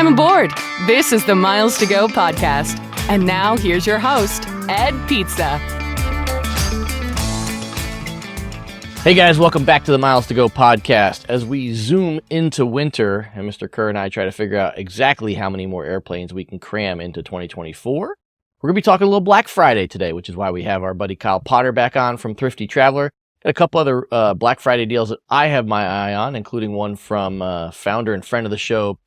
Welcome aboard. This is the Miles to Go podcast. And now here's your host, Ed Pizza. Hey guys, welcome back to the Miles to Go podcast. As we zoom into winter, and Mr. Kerr and I try to figure out exactly how many more airplanes we can cram into 2024, we're going to be talking a little Black Friday today, which is why we have our buddy Kyle Potter back on from Thrifty Traveler. And a couple other Black Friday deals that I have my eye on, including one from founder and friend of the show,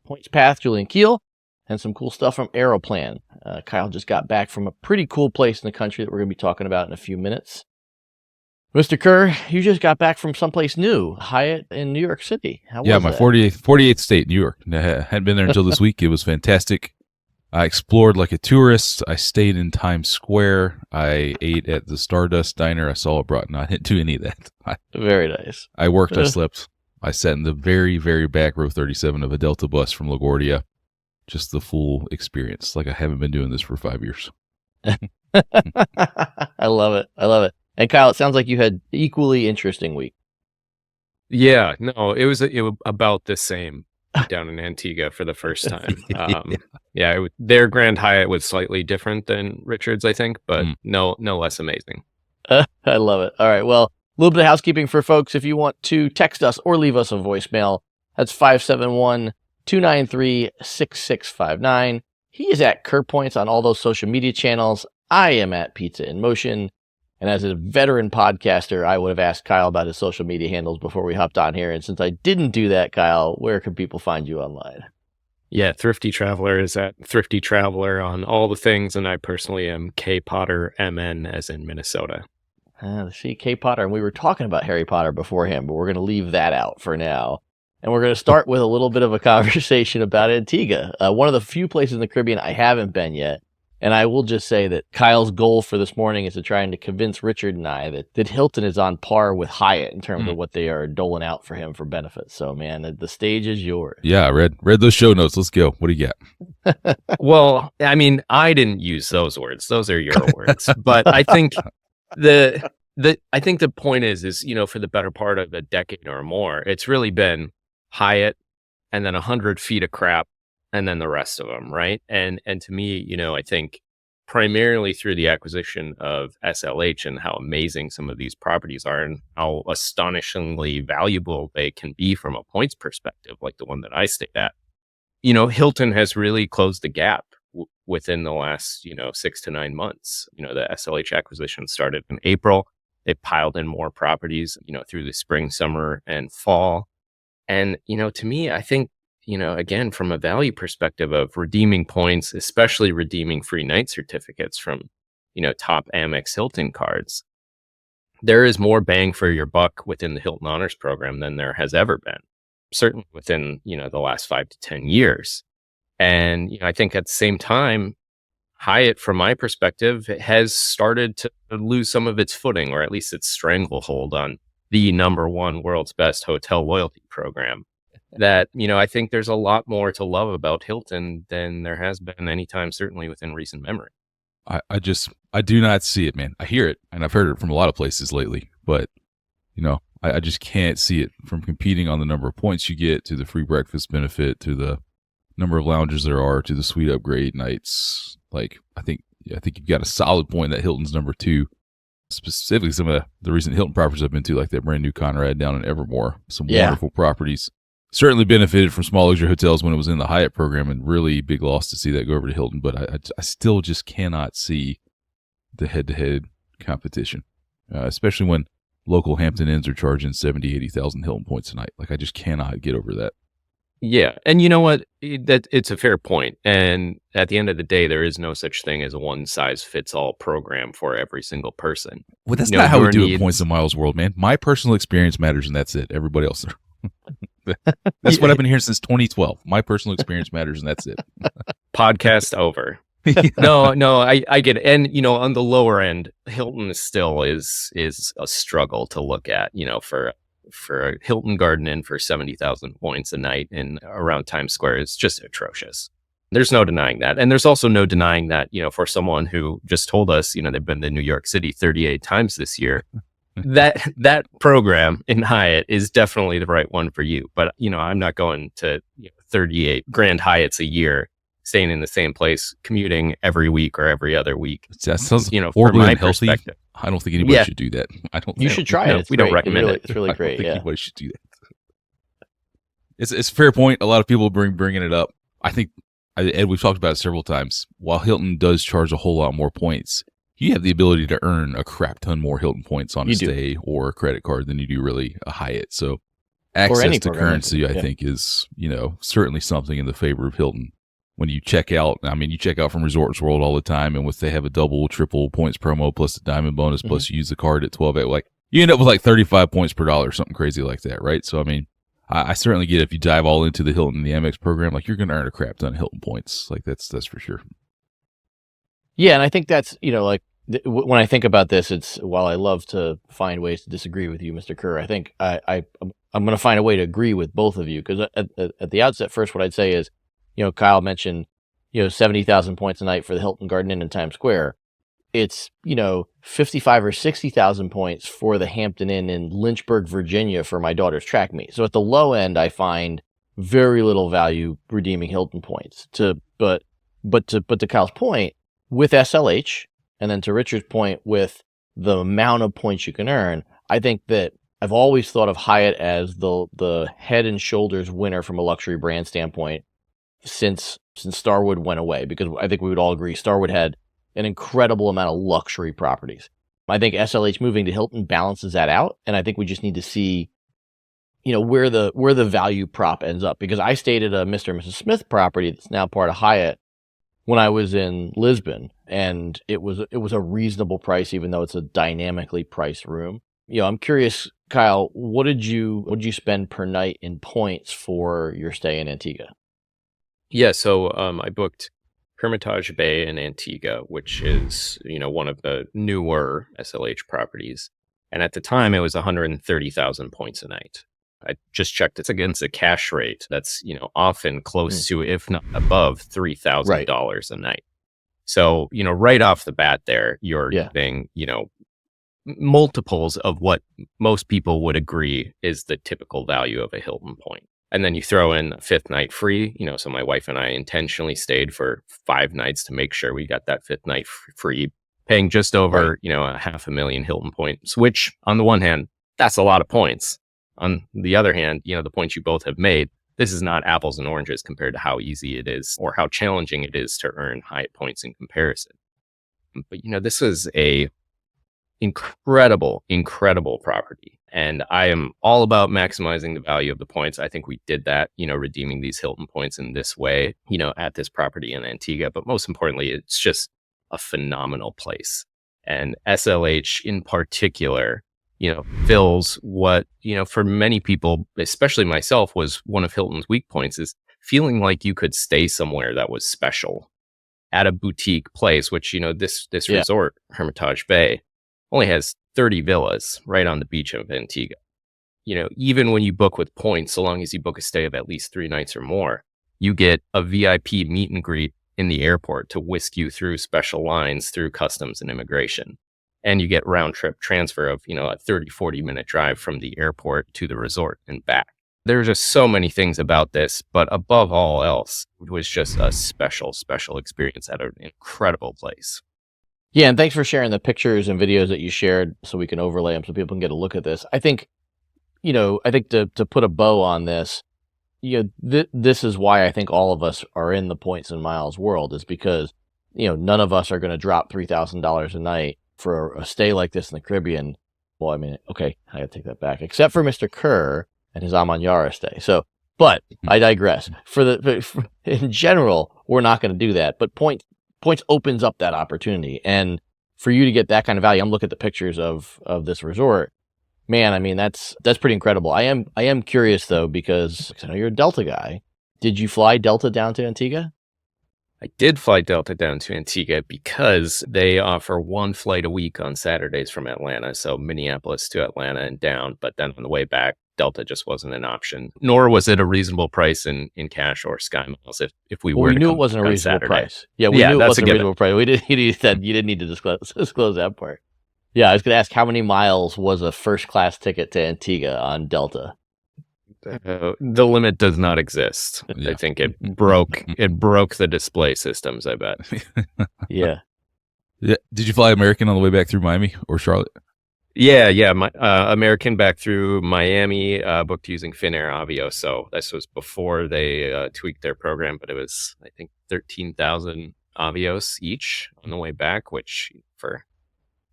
Points Path, Julian Keel, and some cool stuff from Aeroplan. Kyle just got back from a pretty cool place in the country that we're going to be talking about in a few minutes. Mr. Kerr, you just got back from someplace new, Hyatt in New York City. How was my that? 48th state, New York. I hadn't been there until this week. It was fantastic. I explored like a tourist. I stayed in Times Square. I ate at the Stardust Diner. I saw it brought. No, I didn't do any of that. Very nice. I worked. I slept. I sat in the very, very back row 37 of a Delta bus from LaGuardia. Just the full experience. Like I haven't been doing this for 5 years. I love it. I love it. And Kyle, it sounds like you had equally interesting week. Yeah, no, it was about the same down in Antigua for the first time. Their Grand Hyatt was slightly different than Richard's, I think, but no less amazing. I love it. All right, well, a little bit of housekeeping for folks. If you want to text us or leave us a voicemail, that's 571-293-6659. He is at Kerr Points on all those social media channels. I am at Pizza in Motion. And as a veteran podcaster, I would have asked Kyle about his social media handles before we hopped on here. And since I didn't do that, Kyle, where can people find you online? Yeah, Thrifty Traveler is at Thrifty Traveler on all the things. And I personally am K Potter MN as in Minnesota. See, K Potter. And we were talking about Harry Potter beforehand, but we're going to leave that out for now. And we're going to start with a little bit of a conversation about Antigua, one of the few places in the Caribbean I haven't been yet. And I will just say that Kyle's goal for this morning is to try and to convince Richard and I that Hilton is on par with Hyatt in terms of what they are doling out for him for benefits. So, man, the stage is yours. Yeah, I read those show notes. Let's go. What do you got? Well, I mean, I didn't use those words. Those are your words. But I think the point is, you know, for the better part of a decade or more, it's really been Hyatt and then 100 feet of crap. And then the rest of them, right? And to me, you know, I think primarily through the acquisition of SLH and how amazing some of these properties are and how astonishingly valuable they can be from a points perspective, like the one that I stayed at. You know, Hilton has really closed the gap within the last, 6 to 9 months. You know, the SLH acquisition started in April. They piled in more properties, through the spring, summer, and fall. And, to me, I think, again, from a value perspective of redeeming points, especially redeeming free night certificates from, top Amex Hilton cards, there is more bang for your buck within the Hilton Honors program than there has ever been, certainly within, the last 5 to 10 years. And, I think at the same time, Hyatt, from my perspective, has started to lose some of its footing, or at least its stranglehold on the number one world's best hotel loyalty program. That, I think there's a lot more to love about Hilton than there has been anytime, certainly within recent memory. I do not see it, man. I hear it, and I've heard it from a lot of places lately, but, I just can't see it from competing on the number of points you get to the free breakfast benefit, to the number of lounges there are, to the suite upgrade nights. Like, I think you've got a solid point that Hilton's number 2. Specifically, some of the recent Hilton properties I've been to, like that brand new Conrad down in Evermore, some wonderful properties. Certainly benefited from small luxury hotels when it was in the Hyatt program, and really big loss to see that go over to Hilton. But I still just cannot see the head-to-head competition, especially when local Hampton Inns are charging 70,000, 80,000 Hilton points a night. Like, I just cannot get over that. Yeah, and you know what? It's a fair point. And at the end of the day, there is no such thing as a one-size-fits-all program for every single person. Well, that's not how we do it Points and Miles World, man. My personal experience matters, and that's it. Everybody else. That's what I've been hearing since 2012. My personal experience matters, and that's it. Podcast over. No, I get it. And, on the lower end, Hilton still is a struggle to look at, for a Hilton Garden Inn for 70,000 points a night in around Times Square is just atrocious. There's no denying that. And there's also no denying that, for someone who just told us, they've been to New York City 38 times this year, that program in Hyatt is definitely the right one for you. But, I'm not going to 38 Grand Hyatts a year, staying in the same place, commuting every week or every other week. That sounds from horribly my unhealthy. perspective. I don't think anybody should do that. You should try it. We don't recommend it. It's really great. I don't think anybody should do that. It's a fair point. A lot of people bringing it up. I think, Ed, we've talked about it several times. While Hilton does charge a whole lot more points, you have the ability to earn a crap ton more Hilton points on a stay or a credit card than you do really a Hyatt. So access to currency, I think, is, certainly something in the favor of Hilton. When you check out, you check out from Resorts World all the time, and they have a double, triple points promo plus the diamond bonus, plus you use the card at 12, you end up with like 35 points per dollar, something crazy like that, right? So, I certainly get it. If you dive all into the Hilton and the Amex program, you're going to earn a crap ton of Hilton points. That's for sure. Yeah, and I think that's, when I think about this, it's, while I love to find ways to disagree with you, Mr. Kerr, I think I'm going to find a way to agree with both of you, because at the outset, first, what I'd say is, Kyle mentioned, 70,000 points a night for the Hilton Garden Inn in Times Square. It's, 55 or 60,000 points for the Hampton Inn in Lynchburg, Virginia for my daughter's track meet. So at the low end, I find very little value redeeming Hilton points. But to Kyle's point, with SLH, and then to Richard's point with the amount of points you can earn, I think that I've always thought of Hyatt as the head and shoulders winner from a luxury brand standpoint since Starwood went away, because I think we would all agree Starwood had an incredible amount of luxury properties. I think SLH moving to Hilton balances that out, and I think we just need to see, where the value prop ends up. Because I stayed at a Mr. and Mrs. Smith property that's now part of Hyatt when I was in Lisbon, and it was a reasonable price, even though it's a dynamically priced room. I'm curious, Kyle, what did you spend per night in points for your stay in Antigua? Yeah, so I booked Hermitage Bay in Antigua, which is, one of the newer SLH properties. And at the time, it was 130,000 points a night. I just checked. It's against a cash rate that's, often close to, if not above, $3,000 a night. So, right off the bat there, you're getting, multiples of what most people would agree is the typical value of a Hilton point. And then you throw in a fifth night free, so my wife and I intentionally stayed for 5 nights to make sure we got that fifth night free, paying just over, 500,000 Hilton points, which on the one hand, that's a lot of points. On the other hand, the points you both have made, this is not apples and oranges compared to how easy it is or how challenging it is to earn Hyatt points in comparison. But, this is a incredible property. And I am all about maximizing the value of the points. I think we did that, redeeming these Hilton points in this way, at this property in Antigua. But most importantly, it's just a phenomenal place. And SLH in particular, fills what, for many people, especially myself, was one of Hilton's weak points, is feeling like you could stay somewhere that was special at a boutique place, which, this resort, Hermitage Bay, only has 30 villas right on the beach of Antigua. Even when you book with points, so long as you book a stay of at least 3 nights or more, you get a VIP meet and greet in the airport to whisk you through special lines through customs and immigration. And you get round trip transfer of, a 30, 40 minute drive from the airport to the resort and back. There are just so many things about this, but above all else, it was just a special experience at an incredible place. Yeah, and thanks for sharing the pictures and videos that you shared so we can overlay them so people can get a look at this. I think, to put a bow on this, this is why I think all of us are in the points and miles world, is because, none of us are going to drop $3,000 a night for a stay like this in the Caribbean. Well, okay, I got to take that back, except for Mr. Kerr and his Amanyara stay. So, but I digress. In general, we're not going to do that, but points opens up that opportunity. And for you to get that kind of value, I'm looking at the pictures of this resort, man, that's pretty incredible. I am curious though, because I know you're a Delta guy. Did you fly Delta down to Antigua? I did fly Delta down to Antigua because they offer 1 flight a week on Saturdays from Atlanta. So Minneapolis to Atlanta and down. But then on the way back, Delta just wasn't an option, nor was it a reasonable price in cash or Sky Miles if we were. We knew it wasn't a reasonable price. Yeah, we knew it wasn't a reasonable price. You didn't need to disclose that part. Yeah, I was going to ask, how many miles was a first class ticket to Antigua on Delta? The limit does not exist. Yeah. I think it broke the display systems, I bet. Yeah. Yeah. Did you fly American on the way back through Miami or Charlotte? Yeah. My American back through Miami, booked using Finnair Avio. So this was before they tweaked their program, but it was, I think, 13,000 Avios each on the way back, which for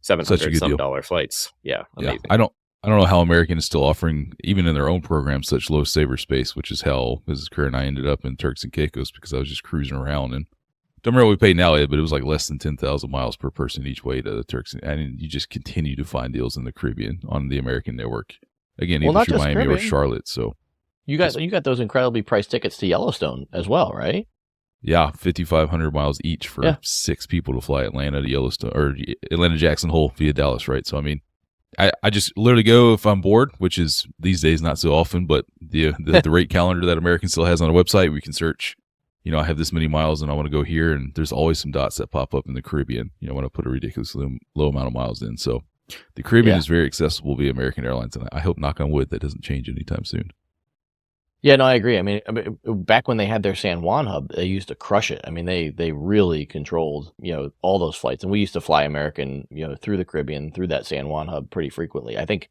$700 flights. Yeah, amazing. Yeah. I don't know how American is still offering, even in their own program, such low saver space, which is how Mrs. Kerr and I ended up in Turks and Caicos because I was just cruising around and don't remember what we paid now, Ed, but it was like less than 10,000 miles per person each way to the Turks. And you just continue to find deals in the Caribbean on the American network. Again, Well, either not through just Miami or Caribbean. Charlotte. So You got those incredibly priced tickets to Yellowstone as well, right? yeah, 5,500 miles each for 6 people to fly Atlanta to Yellowstone or Atlanta Jackson Hole via Dallas, right? So I mean, I just literally go if I'm bored, which is these days not so often, but the rate calendar that American still has on their website, we can search, I have this many miles and I want to go here, and there's always some dots that pop up in the Caribbean, when I put a ridiculously low amount of miles in. So the Caribbean is very accessible via American Airlines, and I hope, knock on wood, that doesn't change anytime soon. Yeah, no, I agree. I mean, back when they had their San Juan hub, they used to crush it. I mean, they really controlled, all those flights. And we used to fly American, through the Caribbean, through that San Juan hub pretty frequently. I think,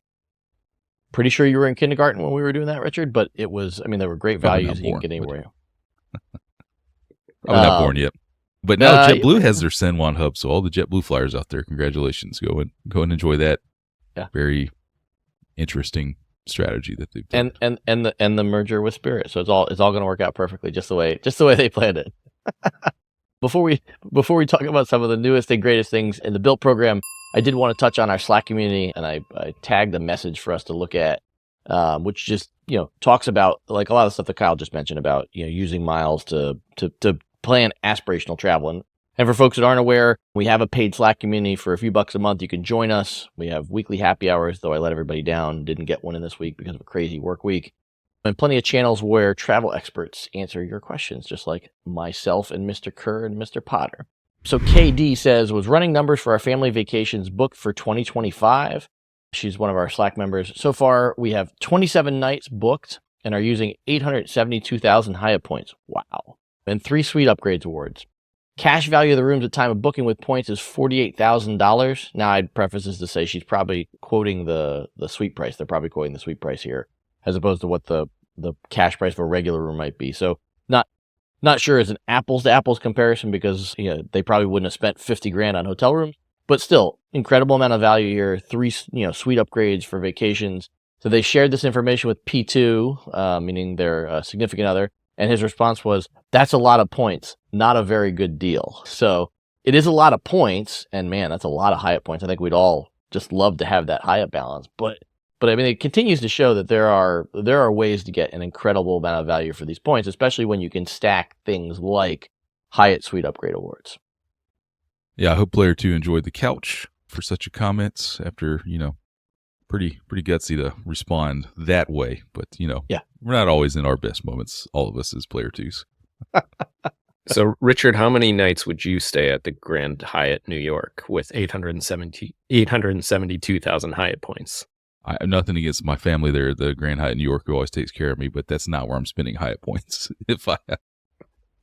pretty sure you were in kindergarten when we were doing that, Richard, but it was, there were great values you can get anywhere. I'm not born yet. But now JetBlue has their San Juan hub, so all the JetBlue flyers out there, congratulations. Go and enjoy that. Yeah. Very interesting strategy that they've done. And the merger with Spirit. So it's all going to work out perfectly, just the way they planned it. Before we talk about some of the newest and greatest things in the Bilt program, I did want to touch on our Slack community, and I tagged a message for us to look at, which just talks about like a lot of the stuff that Kyle just mentioned about using miles to plan aspirational travel. And for folks that aren't aware, we have a paid Slack community for a few bucks a month. You can join us. We have weekly happy hours, though I let everybody down. Didn't get one in this week because of a crazy work week. And plenty of channels where travel experts answer your questions, just like myself and Mr. Kerr and Mr. Potter. So KD says, was running numbers for our family vacations booked for 2025. She's one of our Slack members. So far, we have 27 nights booked and are using 872,000 Hyatt points. Wow. And 3 suite upgrades awards. Cash value of the rooms at time of booking with points is $48,000. Now, I'd preface this to say she's probably quoting the suite price. They're probably quoting the suite price here, as opposed to what the cash price of a regular room might be. So not sure it's an apples to apples comparison because they probably wouldn't have spent $50,000 on hotel rooms, but still incredible amount of value here. 3 suite upgrades for vacations. So they shared this information with P2, meaning their significant other. And his response was, that's a lot of points, not a very good deal. So it is a lot of points, and man, that's a lot of Hyatt points. I think we'd all just love to have that Hyatt balance. But I mean, it continues to show that there are ways to get an incredible amount of value for these points, especially when you can stack things like Hyatt Suite Upgrade Awards. Yeah, I hope Player 2 enjoyed the couch for such a comment after, pretty gutsy to respond that way. But, we're not always in our best moments, all of us as Player 2s. So, Richard, how many nights would you stay at the Grand Hyatt New York with 872,000 Hyatt points? I have nothing against my family there, the Grand Hyatt New York, who always takes care of me, but that's not where I'm spending Hyatt points if I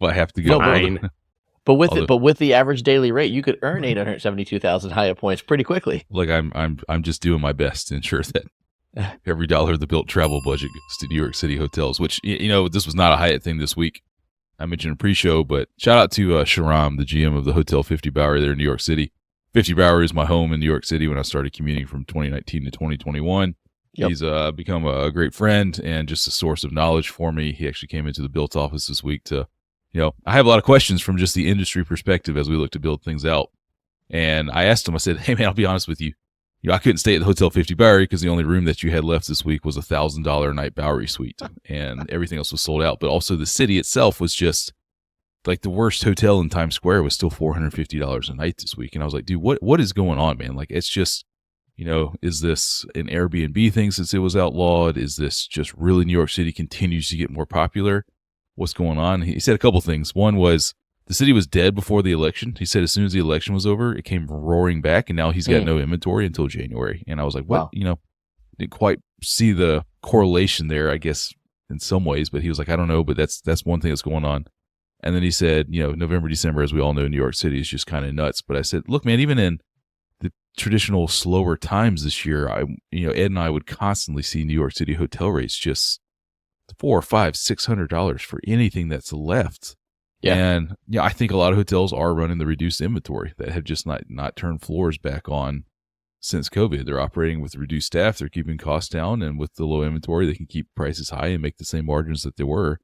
have to go. But with the average daily rate, you could earn 872,000 Hyatt points pretty quickly. Like I'm just doing my best to ensure that every dollar of the Bilt travel budget goes to New York City hotels. Which this was not a Hyatt thing this week. I mentioned a pre-show, but shout out to Sharam, the GM of the Hotel 50 Bowery there in New York City. 50 Bowery is my home in New York City when I started commuting from 2019 to 2021. Yep. He's become a great friend and just a source of knowledge for me. He actually came into the Bilt office this week to, I have a lot of questions from just the industry perspective as we look to build things out. And I asked him, I said, hey man, I'll be honest with you. I couldn't stay at the Hotel 50 Bowery because the only room that you had left this week was $1,000 a night Bowery suite and everything else was sold out. But also the city itself was just like the worst hotel in Times Square was still $450 a night this week. And I was like, dude, what is going on, man? Like, it's just, is this an Airbnb thing since it was outlawed? Is this just really New York City continues to get more popular? What's going on? He said a couple things. One was the city was dead before the election. He said as soon as the election was over, it came roaring back, and now he's got no inventory until January. And I was like, what? Wow. Didn't quite see the correlation there, I guess, in some ways, but he was like, I don't know, but that's one thing that's going on. And then he said, November, December, as we all know, New York City is just kind of nuts. But I said, look, man, even in the traditional slower times this year, Ed and I would constantly see New York City hotel rates just $400, $500, $600 for anything that's left. Yeah. And I think a lot of hotels are running the reduced inventory that have just not turned floors back on since COVID. They're operating with reduced staff. They're keeping costs down, and with the low inventory, they can keep prices high and make the same margins that they were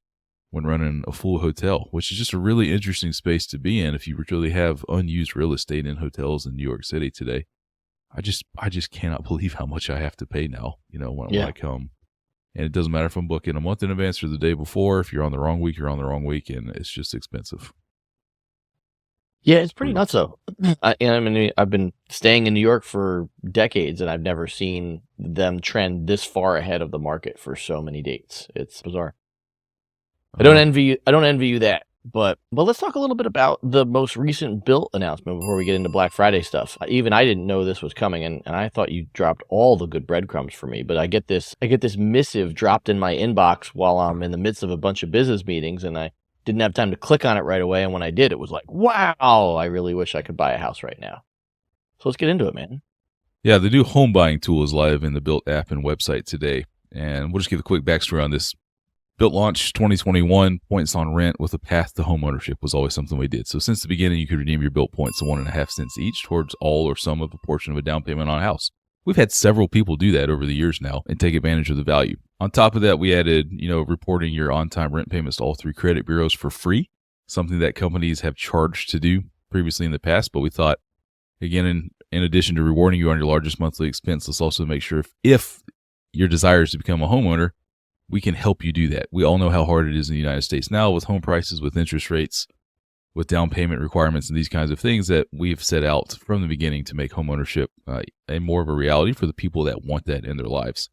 when running a full hotel, which is just a really interesting space to be in if you really have unused real estate in hotels in New York City today. I just cannot believe how much I have to pay now, when I come. And it doesn't matter if I'm booking a month in advance or the day before. If you're on the wrong week, you're on the wrong week, and it's just expensive. Yeah, it's pretty nuts though. I've been staying in New York for decades, and I've never seen them trend this far ahead of the market for so many dates. It's bizarre. I don't envy you that. But let's talk a little bit about the most recent Bilt announcement before we get into Black Friday stuff. Even I didn't know this was coming, and I thought you dropped all the good breadcrumbs for me. But I get this missive dropped in my inbox while I'm in the midst of a bunch of business meetings, and I didn't have time to click on it right away. And when I did, it was like, wow, I really wish I could buy a house right now. So let's get into it, man. Yeah, the new home buying tool is live in the Bilt app and website today. And we'll just give a quick backstory on this. Bilt launched 2021, points on rent with a path to home ownership was always something we did. So since the beginning, you could redeem your Bilt points to 1.5 cents each towards all or some of a portion of a down payment on a house. We've had several people do that over the years now and take advantage of the value. On top of that, we added, reporting your on-time rent payments to all 3 credit bureaus for free, something that companies have charged to do previously in the past. But we thought, again, in addition to rewarding you on your largest monthly expense, let's also make sure if your desire is to become a homeowner, we can help you do that. We all know how hard it is in the United States now with home prices, with interest rates, with down payment requirements and these kinds of things that we've set out from the beginning to make homeownership a more of a reality for the people that want that in their lives.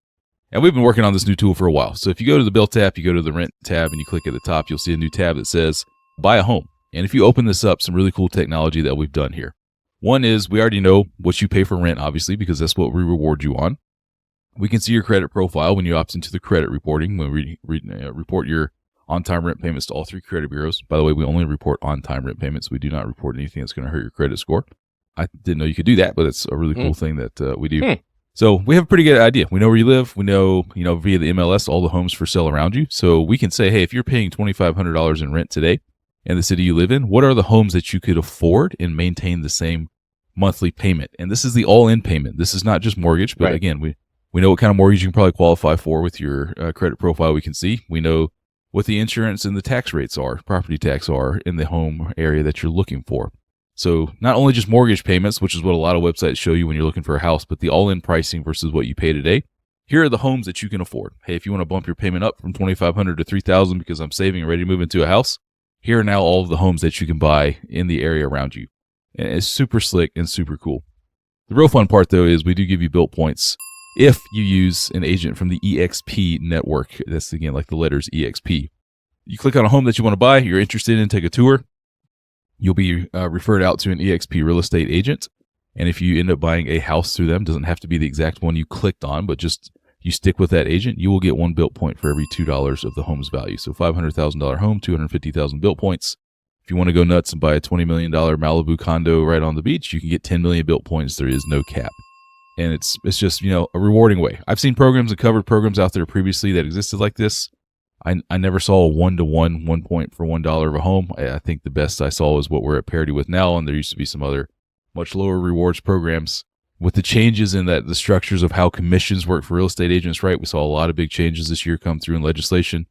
And we've been working on this new tool for a while. So if you go to the Bilt tab, you go to the rent tab and you click at the top, you'll see a new tab that says buy a home. And if you open this up, some really cool technology that we've done here. One is we already know what you pay for rent, obviously, because that's what we reward you on. We can see your credit profile when you opt into the credit reporting, when we report your on-time rent payments to all 3 credit bureaus. By the way, we only report on-time rent payments. We do not report anything that's going to hurt your credit score. I didn't know you could do that, but it's a really cool thing that we do. So we have a pretty good idea. We know where you live. We know, via the MLS, all the homes for sale around you. So we can say, hey, if you're paying $2,500 in rent today in the city you live in, what are the homes that you could afford and maintain the same monthly payment? And this is the all-in payment. This is not just mortgage, but again, we know what kind of mortgage you can probably qualify for with your credit profile we can see. We know what the insurance and the tax rates are, property tax are in the home area that you're looking for. So not only just mortgage payments, which is what a lot of websites show you when you're looking for a house, but the all-in pricing versus what you pay today. Here are the homes that you can afford. Hey, if you want to bump your payment up from $2,500 to $3,000 because I'm saving and ready to move into a house, here are now all of the homes that you can buy in the area around you. And it's super slick and super cool. The real fun part, though, is we do give you Bilt points if you use an agent from the EXP network. That's, again, like the letters EXP. You click on a home that you want to buy, you're interested in, take a tour. You'll be referred out to an EXP real estate agent. And if you end up buying a house through them, doesn't have to be the exact one you clicked on, but just you stick with that agent, you will get 1 Bilt point for every $2 of the home's value. So $500,000 home, 250,000 Bilt points. If you want to go nuts and buy a $20 million Malibu condo right on the beach, you can get 10 million Bilt points. There is no cap. And it's just, a rewarding way. I've seen programs and covered programs out there previously that existed like this. I never saw a 1-to-1, 1 point for $1 of a home. I think the best I saw is what we're at parity with now, and there used to be some other much lower rewards programs. With the changes in the structures of how commissions work for real estate agents, right? We saw a lot of big changes this year come through in legislation.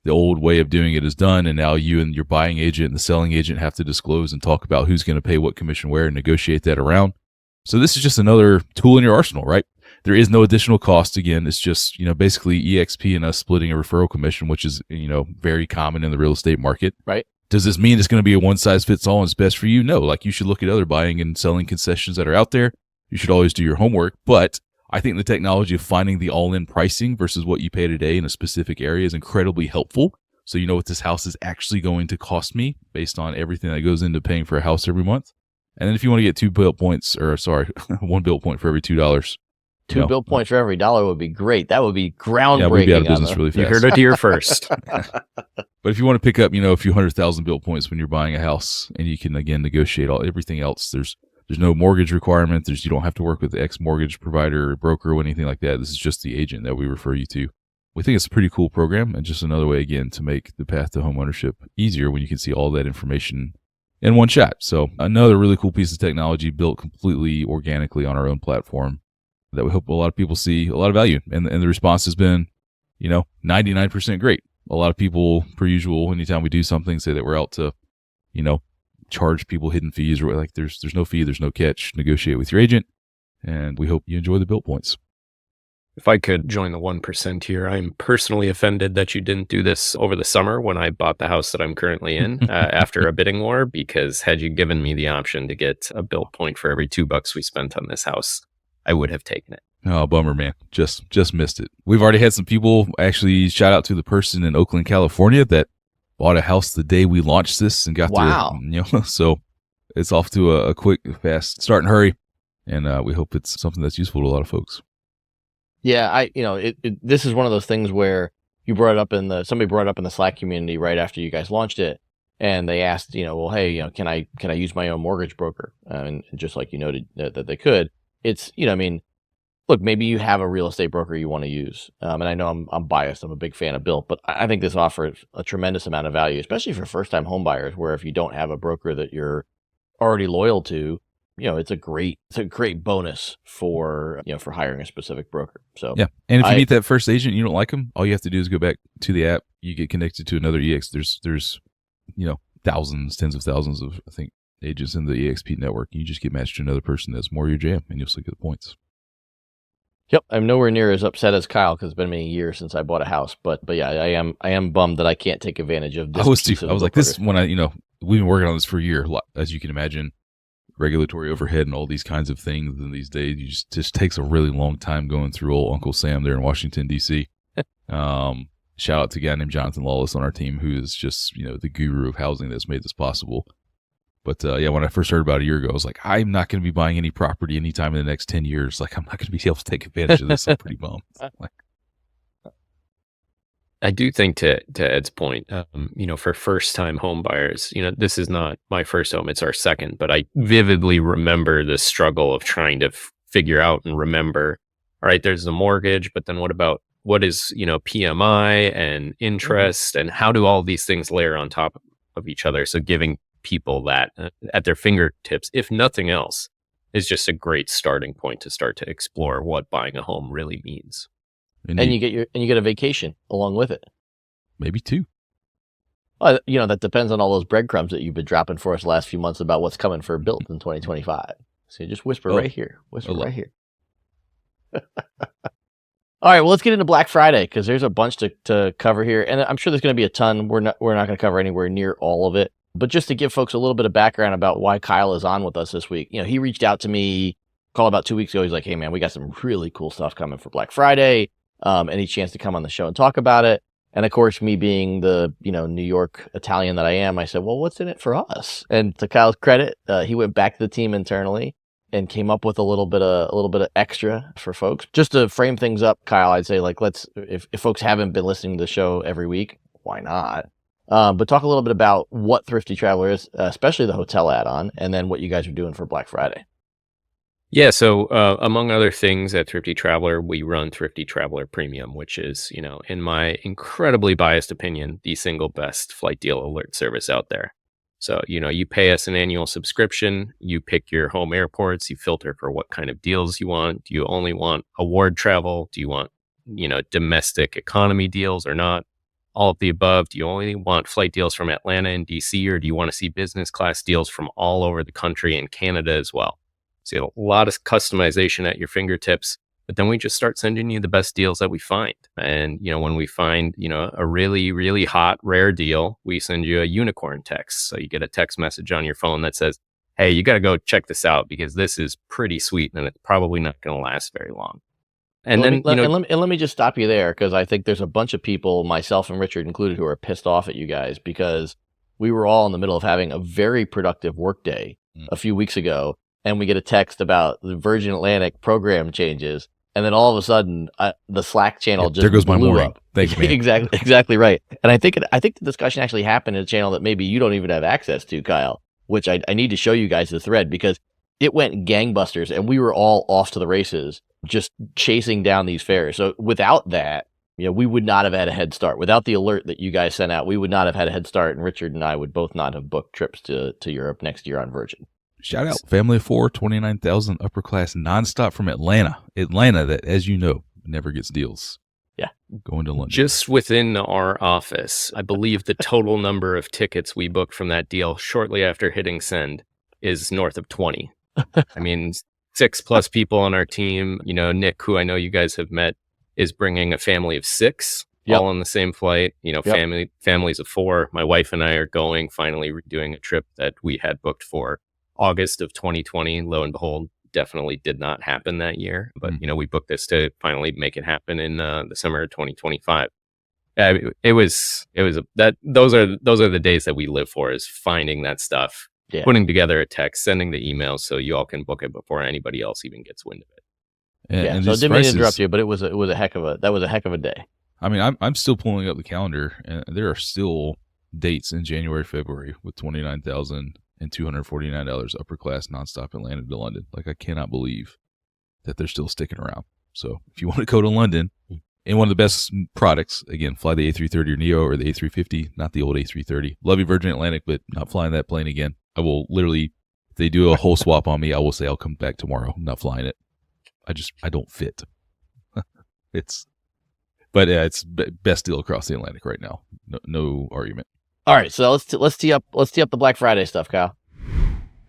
The old way of doing it is done, and now you and your buying agent and the selling agent have to disclose and talk about who's going to pay what commission where and negotiate that around. So this is just another tool in your arsenal, right? There is no additional cost. Again, it's just, basically EXP and us splitting a referral commission, which is, very common in the real estate market. Right. Does this mean it's going to be a one-size-fits-all and it's best for you? No. Like, you should look at other buying and selling concessions that are out there. You should always do your homework. But I think the technology of finding the all-in pricing versus what you pay today in a specific area is incredibly helpful. So you know what this house is actually going to cost me based on everything that goes into paying for a house every month. And then if you want to get 1 Bilt point for every $2, 2 Bilt points for every dollar would be great. That would be groundbreaking. Yeah, we'd be out of business really fast. You heard it here first. But if you want to pick up, a few 100,000 Bilt points when you're buying a house, and you can again negotiate everything else. There's no mortgage requirement. You don't have to work with the ex-mortgage provider or broker or anything like that. This is just the agent that we refer you to. We think it's a pretty cool program, and just another way again to make the path to home ownership easier when you can see all that information in one shot. So another really cool piece of technology built completely organically on our own platform that we hope a lot of people see a lot of value. And the response has been, 99% great. A lot of people, per usual, anytime we do something, say that we're out to, charge people hidden fees, or like there's no fee, there's no catch. Negotiate with your agent, and we hope you enjoy the Bilt points. If I could join the 1% here, I'm personally offended that you didn't do this over the summer when I bought the house that I'm currently in after a bidding war, because had you given me the option to get a Bilt point for every $2 we spent on this house, I would have taken it. Oh, bummer, man. Just missed it. We've already had some people, actually, shout out to the person in Oakland, California that bought a house the day we launched this and got to, so it's off to a quick, fast start and hurry. And we hope it's something that's useful to a lot of folks. Yeah, this is one of those things where you brought it up somebody brought it up in the Slack community right after you guys launched it, and they asked, well, hey, can I use my own mortgage broker? And just like you noted that they could, it's, look, maybe you have a real estate broker you want to use, and I know I'm biased. I'm a big fan of Bilt, but I think this offers a tremendous amount of value, especially for first-time home buyers, where if you don't have a broker that you're already loyal to, it's a great bonus for hiring a specific broker. So yeah, and if you meet that first agent and you don't like them, all you have to do is go back to the app. You get connected to another EX. There's thousands, tens of thousands of, I think, agents in the EXP network. You just get matched to another person that's more your jam, and you'll still get the points. Yep, I'm nowhere near as upset as Kyle because it's been many years since I bought a house. But yeah, I am bummed that I can't take advantage of this. I was too. I was like, this when we've been working on this for a year, as you can imagine. Regulatory overhead and all these kinds of things. And these days, you just takes a really long time going through old Uncle Sam there in Washington, D.C. Shout out to a guy named Jonathan Lawless on our team, who is just, the guru of housing that's made this possible. But when I first heard about it a year ago, I was like, I'm not going to be buying any property anytime in the next 10 years. Like, I'm not going to be able to take advantage of this. I'm pretty bummed. I do think to Ed's point, for first-time home buyers, this is not my first home, it's our second, but I vividly remember the struggle of trying to figure out and remember, all right, there's the mortgage, but then what is PMI and interest, and how do all these things layer on top of each other? So giving people that at their fingertips, if nothing else, is just a great starting point to start to explore what buying a home really means. Indeed. And you get a vacation along with it. Maybe 2. Well, that depends on all those breadcrumbs that you've been dropping for us the last few months about what's coming for Bilt in 2025. So you just whisper right here. Right here. All right, well, let's get into Black Friday because there's a bunch to cover here, and I'm sure there's going to be a ton. We're not going to cover anywhere near all of it, but just to give folks a little bit of background about why Kyle is on with us this week. He reached out to me, called about 2 weeks ago. He's like, "Hey, man, we got some really cool stuff coming for Black Friday. Any chance to come on the show and talk about it?" And of course, me being the New York Italian that I am, I said, "Well, what's in it for us?" And to Kyle's credit, he went back to the team internally and came up with a little bit of extra for folks. Just to frame things up, Kyle, I'd say if folks haven't been listening to the show every week, why not? But talk a little bit about what Thrifty Traveler is, especially the hotel add-on, and then what you guys are doing for Black Friday. Yeah, so among other things at Thrifty Traveler, we run Thrifty Traveler Premium, which is, in my incredibly biased opinion, the single best flight deal alert service out there. So, you pay us an annual subscription, you pick your home airports, you filter for what kind of deals you want. Do you only want award travel? Do you want, domestic economy deals or not? All of the above. Do you only want flight deals from Atlanta and DC, or do you want to see business class deals from all over the country and Canada as well? So you have a lot of customization at your fingertips, but then we just start sending you the best deals that we find. And, when we find, a really, really hot, rare deal, we send you a unicorn text. So you get a text message on your phone that says, "Hey, you got to go check this out because this is pretty sweet and it's probably not going to last very long." And let me just stop you there because I think there's a bunch of people, myself and Richard included, who are pissed off at you guys because we were all in the middle of having a very productive workday a few weeks ago. And we get a text about the Virgin Atlantic program changes. And then all of a sudden, the Slack channel just there goes my blew morning. up. Thanks, man. Exactly right. And I think the discussion actually happened in a channel that maybe you don't even have access to, Kyle, which I need to show you guys the thread because it went gangbusters and we were all off to the races just chasing down these fares. So without that, we would not have had a head start. Without the alert that you guys sent out, we would not have had a head start, and Richard and I would both not have booked trips to Europe next year on Virgin. Shout out family of 4, 29,000 upper class nonstop from Atlanta, that, as you know, never gets deals. Yeah. Going to London. Just within our office, I believe the total number of tickets we booked from that deal shortly after hitting send is north of 20. I mean, 6+ people on our team. Nick, who I know you guys have met, is bringing a family of 6 all on the same flight. Families of 4. My wife and I are going, finally redoing a trip that we had booked for August of 2020. Lo and behold, definitely did not happen that year. But, we booked this to finally make it happen in the summer of 2025. Those are the days that we live for, is finding that stuff, putting together a text, sending the emails so you all can book it before anybody else even gets wind of it. And so I didn't mean to interrupt you, but it was a heck of a day. I mean, I'm still pulling up the calendar, and there are still dates in January, February with $29,249 upper class nonstop Atlanta to London. Like, I cannot believe that they're still sticking around. So if you want to go to London, and one of the best products, again, fly the A330 or Neo or the A350, not the old A330. Love you, Virgin Atlantic, but not flying that plane again. I will literally, if they do a whole swap on me, I will say I'll come back tomorrow. I'm not flying it. I don't fit. It's best deal across the Atlantic right now. No argument. All right, so let's tee up the Black Friday stuff, Kyle.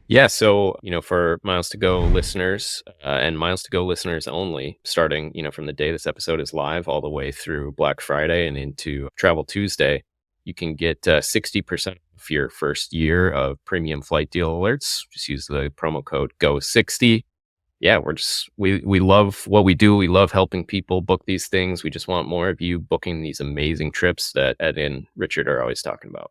Yeah, so for Miles to Go listeners and Miles to Go listeners only, starting from the day this episode is live all the way through Black Friday and into Travel Tuesday, you can get 60% off your first year of premium flight deal alerts. Just use the promo code GO60. Yeah, we love what we do. We love helping people book these things. We just want more of you booking these amazing trips that Ed and Richard are always talking about.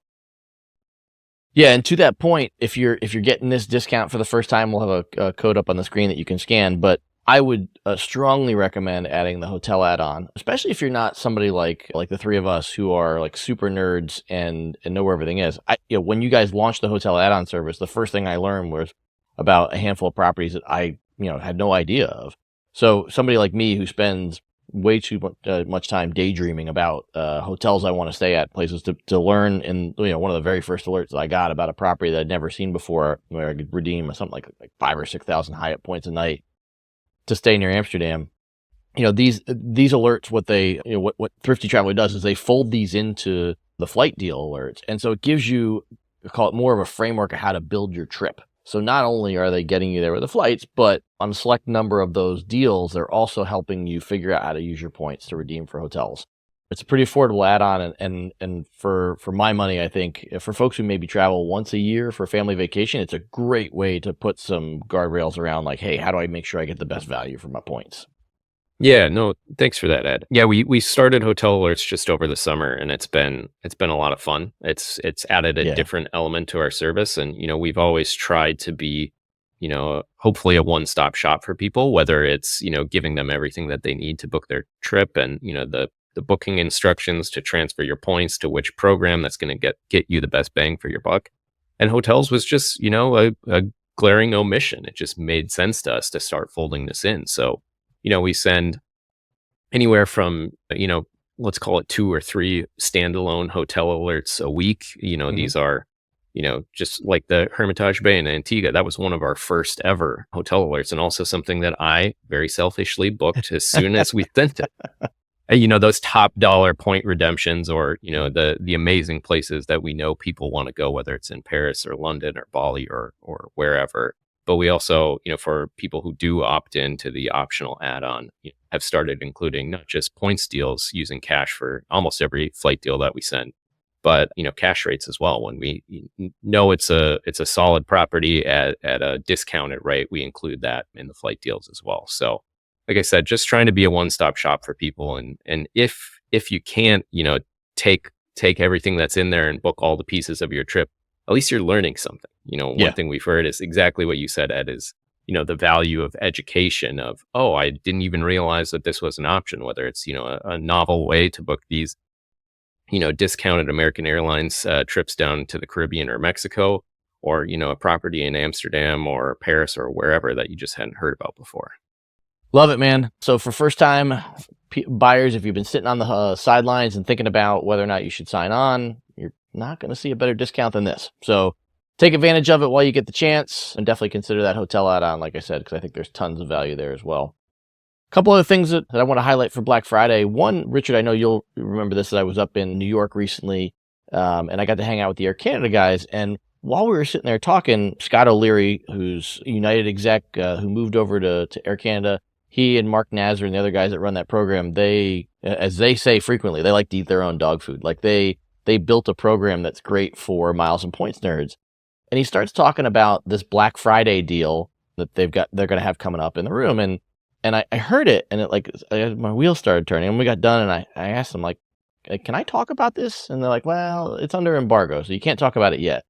Yeah, and to that point, if you're getting this discount for the first time, we'll have a code up on the screen that you can scan. But I would strongly recommend adding the hotel add-on, especially if you're not somebody like the three of us who are like super nerds and know where everything is. When you guys launched the hotel add-on service, the first thing I learned was about a handful of properties that I had no idea of. So somebody like me who spends way too much time daydreaming about hotels I want to stay at, places to learn. And one of the very first alerts that I got about a property that I'd never seen before, where I could redeem something like 5,000 or 6,000 Hyatt points a night to stay near Amsterdam. These alerts, what Thrifty Traveler does is they fold these into the flight deal alerts, and so it gives you, call it, more of a framework of how to build your trip. So not only are they getting you there with the flights, but on a select number of those deals, they're also helping you figure out how to use your points to redeem for hotels. It's a pretty affordable add-on, and for my money, I think for folks who maybe travel once a year for family vacation, it's a great way to put some guardrails around, like, hey, how do I make sure I get the best value for my points? Yeah, no, thanks for that, Ed. Yeah, we started hotel alerts just over the summer, and it's been a lot of fun. It's added a different element to our service, and we've always tried to be, hopefully a one-stop shop for people, whether it's giving them everything that they need to book their trip, and the booking instructions to transfer your points to which program that's going to get you the best bang for your buck. And hotels was just a glaring omission. It just made sense to us to start folding this in. So we send anywhere from, let's call it 2 or 3 standalone hotel alerts a week. These are, just like the Hermitage Bay in Antigua. That was one of our first ever hotel alerts, and also something that I very selfishly booked as soon as we sent it. Those top dollar point redemptions, or, the amazing places that we know people want to go, whether it's in Paris or London or Bali or wherever. But we also, for people who do opt into the optional add-on, have started including not just points deals using cash for almost every flight deal that we send, but cash rates as well. When we know it's a solid property at a discounted rate, we include that in the flight deals as well. So, like I said, just trying to be a one-stop shop for people, and if you can't take everything that's in there and book all the pieces of your trip, at least you're learning something. One thing we've heard is exactly what you said, Ed, is, the value of education of, oh, I didn't even realize that this was an option, whether it's, a novel way to book these, discounted American Airlines trips down to the Caribbean or Mexico, or, a property in Amsterdam or Paris or wherever that you just hadn't heard about before. Love it, man. So for first-time buyers, if you've been sitting on the sidelines and thinking about whether or not you should sign on, you're not going to see a better discount than this. So take advantage of it while you get the chance, and definitely consider that hotel add-on, like I said, because I think there's tons of value there as well. A couple other things that I want to highlight for Black Friday. One, Richard, I know you'll remember this, that I was up in New York recently, and I got to hang out with the Air Canada guys, and while we were sitting there talking, Scott O'Leary, who's a United exec who moved over to Air Canada, he and Mark Nazar and the other guys that run that program, they, as they say frequently, they like to eat their own dog food. Like they built a program that's great for miles and points nerds. And he starts talking about this Black Friday deal that they're going to have coming up in the room. And I heard it, and my wheels started turning. And we got done, and I asked them, like, can I talk about this? And they're like, well, it's under embargo, so you can't talk about it yet.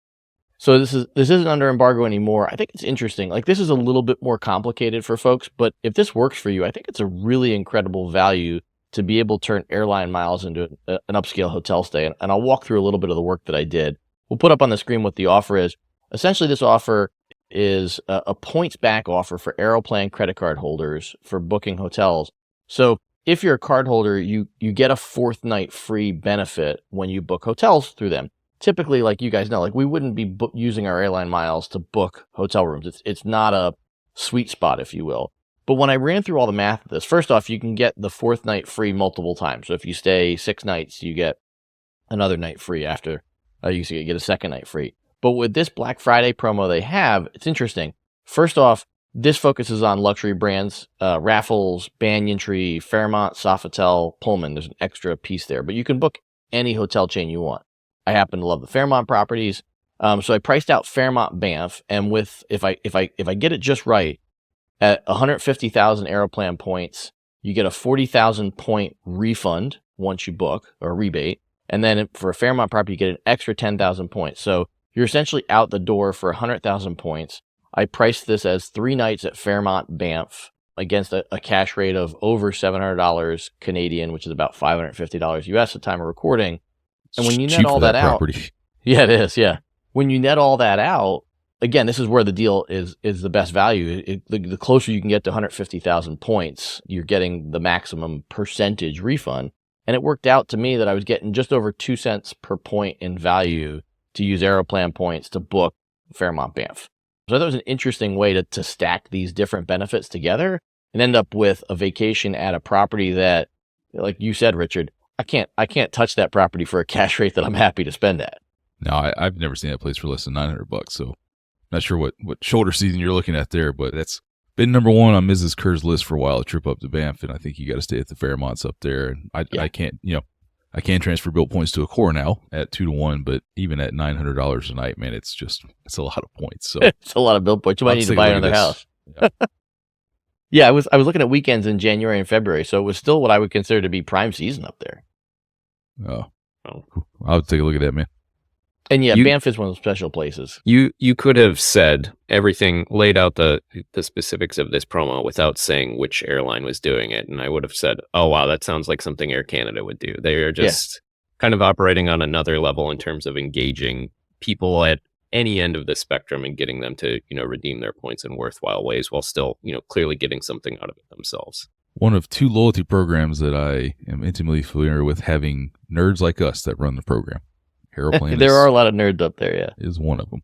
So this isn't under embargo anymore. I think it's interesting. Like, this is a little bit more complicated for folks, but if this works for you, I think it's a really incredible value to be able to turn airline miles into an upscale hotel stay. And I'll walk through a little bit of the work that I did. We'll put up on the screen what the offer is. Essentially, this offer is a points back offer for Aeroplan credit card holders for booking hotels. So if you're a card holder, you get a fourth night free benefit when you book hotels through them. Typically, like you guys know, like we wouldn't be using our airline miles to book hotel rooms. It's not a sweet spot, if you will. But when I ran through all the math of this, first off, you can get the fourth night free multiple times. So if you stay 6 nights, you get another night free after. You get a second night free. But with this Black Friday promo they have, it's interesting. First off, this focuses on luxury brands, Raffles, Banyan Tree, Fairmont, Sofitel, Pullman. There's an extra piece there, but you can book any hotel chain you want. I happen to love the Fairmont properties, so I priced out Fairmont Banff, and with if I get it just right, at 150,000 Aeroplan points, you get a 40,000 point refund once you book, or rebate, and then for a Fairmont property, you get an extra 10,000 points. So you're essentially out the door for 100,000 points. I priced this as 3 nights at Fairmont Banff against a cash rate of over $700 Canadian, which is about $550 US at the time of recording. And when you net all that out, yeah, it is. Yeah. When you net all that out, again, this is where the deal is the best value. The closer you can get to 150,000 points, you're getting the maximum percentage refund. And it worked out to me that I was getting just over 2 cents per point in value to use Aeroplan points to book Fairmont Banff. So that was an interesting way to stack these different benefits together and end up with a vacation at a property that, like you said, Richard, I can't touch that property for a cash rate that I'm happy to spend at. No, I've never seen that place for less than $900. So not sure what shoulder season you're looking at there, but that's been number one on Mrs. Kerr's list for a while, a trip up to Banff. And I think you got to stay at the Fairmonts up there. And I can't, I can transfer Bilt points to Accor now at 2-to-1, but even at $900 a night, man, it's a lot of points. So it's a lot of Bilt points. You might need to buy another house. Yeah. Yeah, I was looking at weekends in January and February, so it was still what I would consider to be prime season up there. Oh, I'll take a look at that, man. And yeah, Banff is one of those special places. You could have said everything, laid out the specifics of this promo without saying which airline was doing it, and I would have said, "Oh wow, that sounds like something Air Canada would do." They are just kind of operating on another level in terms of engaging people at any end of the spectrum and getting them to redeem their points in worthwhile ways while still clearly getting something out of it themselves. One of 2 loyalty programs that I am intimately familiar with, having nerds like us that run the program. Aeroplan there are a lot of nerds up there, yeah. Is one of them.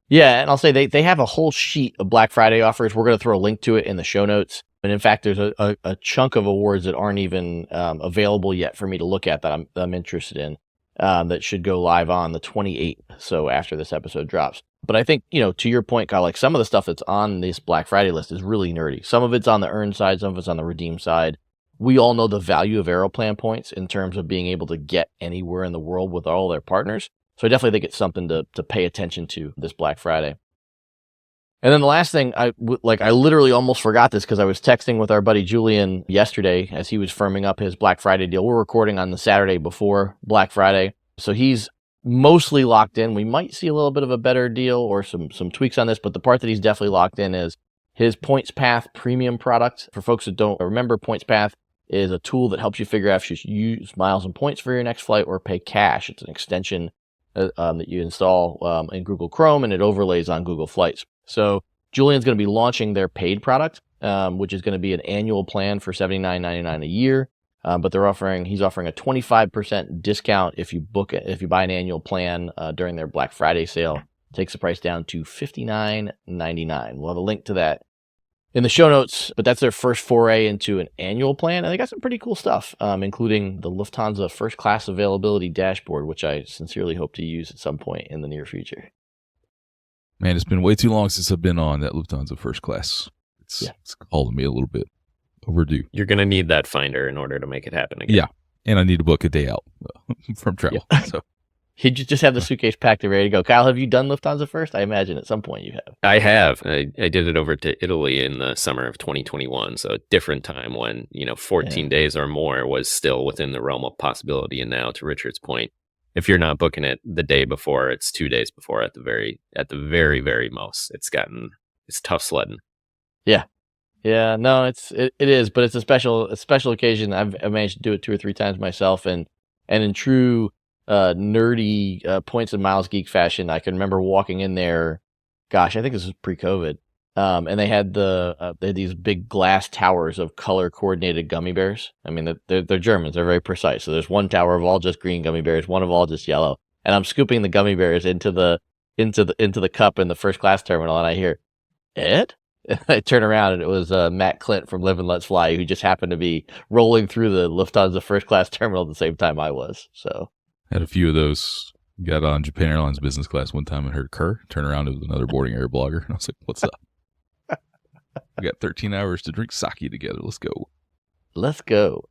Yeah, and I'll say they have a whole sheet of Black Friday offers. We're going to throw a link to it in the show notes. And in fact, there's a chunk of awards that aren't even available yet for me to look at that I'm interested in that should go live on the 28th, so after this episode drops. But I think, to your point, Kyle, like some of the stuff that's on this Black Friday list is really nerdy. Some of it's on the earn side, some of it's on the redeem side. We all know the value of Aeroplan points in terms of being able to get anywhere in the world with all their partners. So I definitely think it's something to pay attention to this Black Friday. And then the last thing, I literally almost forgot this because I was texting with our buddy Julian yesterday as he was firming up his Black Friday deal. We're recording on the Saturday before Black Friday. So he's mostly locked in. We might see a little bit of a better deal or some tweaks on this, but the part that he's definitely locked in is his Points Path premium product. For folks that don't remember, Points Path is a tool that helps you figure out if you should use miles and points for your next flight or pay cash. It's an extension that you install in Google Chrome, and it overlays on Google Flights. So Julian's going to be launching their paid product, which is going to be an annual plan for $79.99 a year. But he's offering a 25% discount if you buy an annual plan during their Black Friday sale. Takes the price down to $59.99. We'll have a link to that in the show notes, but that's their first foray into an annual plan. And they got some pretty cool stuff, including the Lufthansa first class availability dashboard, which I sincerely hope to use at some point in the near future. Man, it's been way too long since I've been on that Lufthansa first class. It's calling me a little bit overdue. You're going to need that finder in order to make it happen again. Yeah, and I need to book a day out from travel. Yeah. So You just have the suitcase packed and ready to go. Kyle, have you done Lufthansa first? I imagine at some point you have. I have. I did it over to Italy in the summer of 2021. So a different time when, 14 days or more was still within the realm of possibility. And now, to Richard's point, if you're not booking it the day before, it's 2 days before at the very, very most. It's tough sledding. Yeah. Yeah, no, it is, but it's a special occasion. I've managed to do it 2 or 3 times myself, and in true nerdy points and miles geek fashion, I can remember walking in there. Gosh, I think this was pre-COVID, and they had these big glass towers of color coordinated gummy bears. I mean, they're Germans; they're very precise. So there's one tower of all just green gummy bears, one of all just yellow, and I'm scooping the gummy bears into the cup in the first class terminal, and I hear, "Ed?" And I turn around, and it was Matt Clint from Live and Let's Fly, who just happened to be rolling through the Lufthansa first class terminal at the same time I was. So had a few of those. Got on Japan Airlines business class one time and heard Kerr turn around. It was another boarding area blogger. And I was like, what's up? We got 13 hours to drink sake together. Let's go. Let's go.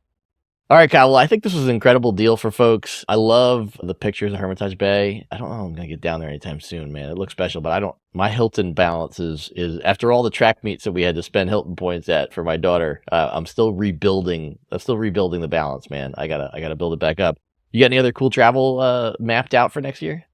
All right, Kyle. Well, I think this was an incredible deal for folks. I love the pictures of Hermitage Bay. I don't know if I'm going to get down there anytime soon, man. It looks special, but my Hilton balance is after all the track meets that we had to spend Hilton points at for my daughter, I'm still rebuilding the balance, man. I gotta build it back up. You got any other cool travel mapped out for next year?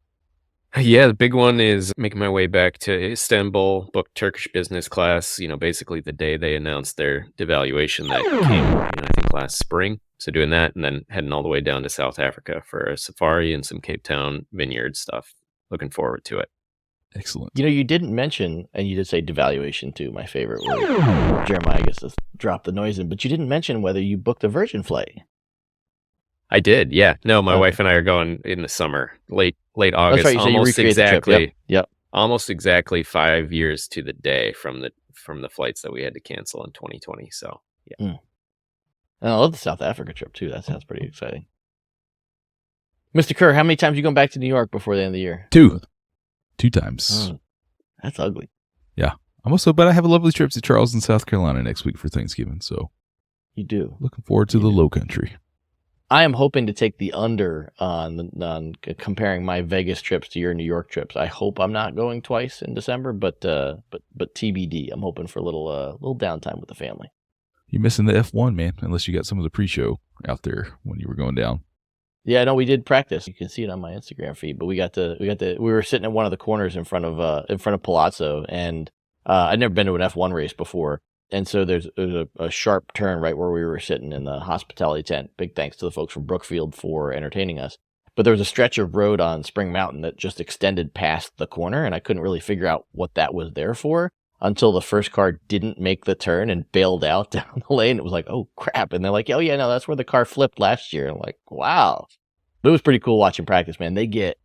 Yeah, the big one is making my way back to Istanbul, booked Turkish business class, basically the day they announced their devaluation that came, I think last spring. So doing that and then heading all the way down to South Africa for a safari and some Cape Town vineyard stuff. Looking forward to it. Excellent. You didn't mention, and you did say devaluation too, my favorite word. Jeremiah gets to drop the noise in, but you didn't mention whether you booked a Virgin flight. I did, yeah. No, my wife and I are going in the summer, late August. That's right, so you recreate the trip. Yep. Almost exactly 5 years to the day from the flights that we had to cancel in 2020. So yeah. And I love the South Africa trip too. That sounds pretty exciting. Mr. Kerr, how many times you going back to New York before the end of the year? 2 times. Oh, that's ugly. Yeah. But I have a lovely trip to Charleston, South Carolina next week for Thanksgiving. So you do. Looking forward to the low country. I am hoping to take the under on comparing my Vegas trips to your New York trips. I hope I'm not going twice in December, but TBD. I'm hoping for a little downtime with the family. You're missing the F1, man, unless you got some of the pre-show out there when you were going down. Yeah, no, we did practice. You can see it on my Instagram feed, but we were sitting at one of the corners in front of Palazzo, and I'd never been to an F1 race before. And so there's a sharp turn right where we were sitting in the hospitality tent. Big thanks to the folks from Brookfield for entertaining us. But there was a stretch of road on Spring Mountain that just extended past the corner, and I couldn't really figure out what that was there for until the first car didn't make the turn and bailed out down the lane. It was like, oh, crap. And they're like, oh, yeah, no, that's where the car flipped last year. And I'm like, wow. But it was pretty cool watching practice, man. They get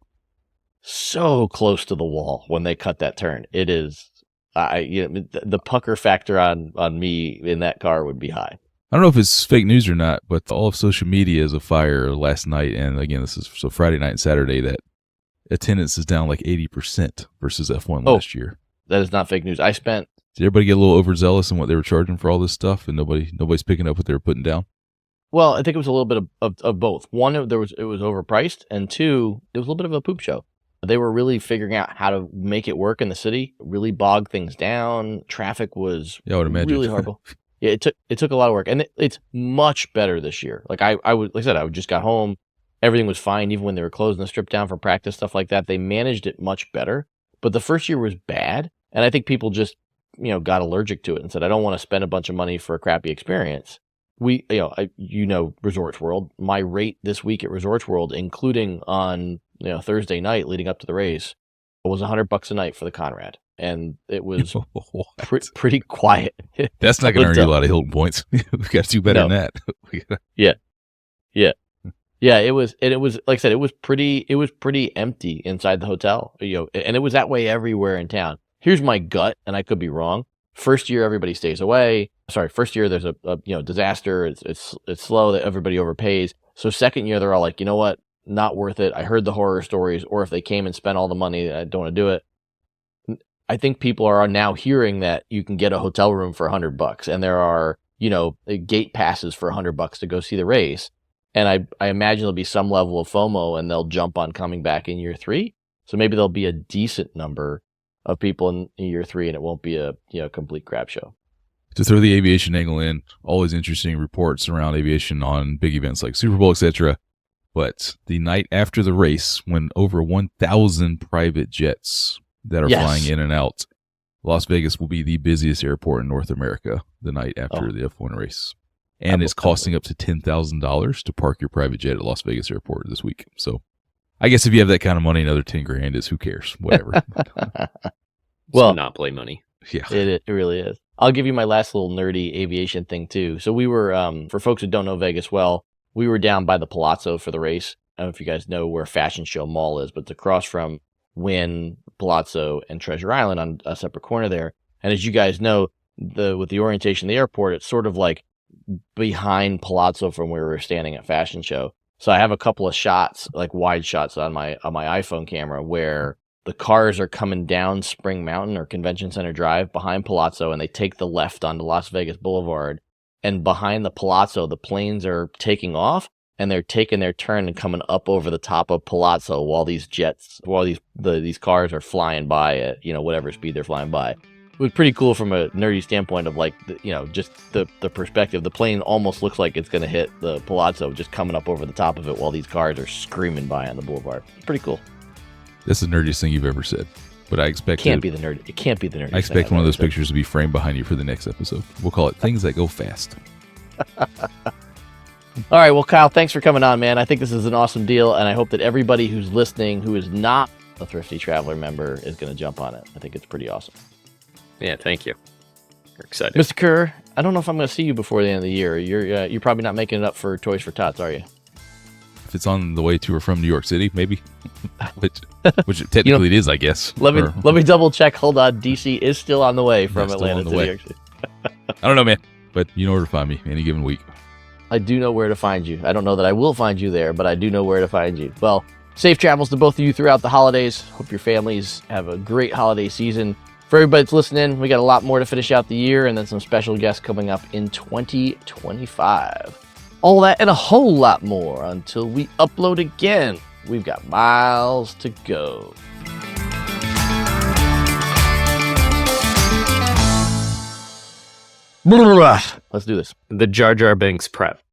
so close to the wall when they cut that turn. It is... the pucker factor on me in that car would be high. I don't know if it's fake news or not, but all of social media is afire last night. And again, this is so Friday night and Saturday that attendance is down like 80% versus F1 last year. That is not fake news. Did everybody get a little overzealous in what they were charging for all this stuff, and nobody's picking up what they were putting down? Well, I think it was a little bit of both. One, it was overpriced, and two, it was a little bit of a poop show. They were really figuring out how to make it work in the city, really bog things down. Traffic was really horrible. Yeah, it took a lot of work, and it's much better this year. Like I just got home. Everything was fine, even when they were closing the strip down for practice, stuff like that. They managed it much better. But the first year was bad, and I think people just got allergic to it and said, I don't want to spend a bunch of money for a crappy experience. Resorts World, my rate this week at Resorts World, including on, Thursday night leading up to the race, was $100 a night for the Conrad. And it was pretty quiet. That's not going to earn you a lot of Hilton points. We got to do better than that. Yeah, it was like I said, it was pretty empty inside the hotel, and it was that way everywhere in town. Here's my gut, and I could be wrong. First year, everybody stays away. Sorry, first year there's a disaster. It's slow that everybody overpays. So second year, they're all like, you know what, not worth it. I heard the horror stories, or if they came and spent all the money, I don't want to do it. I think people are now hearing that you can get a hotel room for $100, and there are gate passes for $100 to go see the race. And I imagine there'll be some level of FOMO, and they'll jump on coming back in year 3. So maybe there'll be a decent number of people in year 3, and it won't be a complete crap show. To throw the aviation angle in, always interesting reports around aviation on big events like Super Bowl, etc. But the night after the race, when over 1,000 private jets that are flying in and out, Las Vegas will be the busiest airport in North America the night after the F1 race. And it's costing up to $10,000 to park your private jet at Las Vegas Airport this week. So I guess if you have that kind of money, another $10,000 is who cares? Whatever. Well, monopoly money. Yeah. It really is. I'll give you my last little nerdy aviation thing too. So we were, for folks who don't know Vegas well, we were down by the Palazzo for the race. I don't know if you guys know where Fashion Show Mall is, but it's across from Wynn, Palazzo, and Treasure Island on a separate corner there. And as you guys know, with the orientation of the airport, it's sort of like behind Palazzo from where we were standing at Fashion Show. So I have a couple of shots, like wide shots on my iPhone camera, where the cars are coming down Spring Mountain or Convention Center Drive behind Palazzo, and they take the left onto Las Vegas Boulevard. And behind the Palazzo, the planes are taking off, and they're taking their turn and coming up over the top of Palazzo while these cars are flying by at whatever speed they're flying by. It was pretty cool from a nerdy standpoint of just the perspective. The plane almost looks like it's going to hit the Palazzo, just coming up over the top of it while these cars are screaming by on the boulevard. Pretty cool. That's the nerdiest thing you've ever said. But I expect it can't be the nerdiest. I expect one of those pictures to be framed behind you for the next episode. We'll call it Things That Go Fast. All right. Well, Kyle, thanks for coming on, man. I think this is an awesome deal, and I hope that everybody who's listening who is not a Thrifty Traveler member is going to jump on it. I think it's pretty awesome. Yeah, thank you. We're excited. Mr. Kerr, I don't know if I'm going to see you before the end of the year. You're probably not making it up for Toys for Tots, are you? If it's on the way to or from New York City, maybe. which technically it is, I guess. Let me double check. Hold on. DC is still on the way from Atlanta to New York City. I don't know, man. But you know where to find me any given week. I do know where to find you. I don't know that I will find you there, but I do know where to find you. Well, safe travels to both of you throughout the holidays. Hope your families have a great holiday season. For everybody that's listening, we got a lot more to finish out the year, and then some special guests coming up in 2025. All that and a whole lot more until we upload again. We've got miles to go. Let's do this. The Jar Jar Binks prep.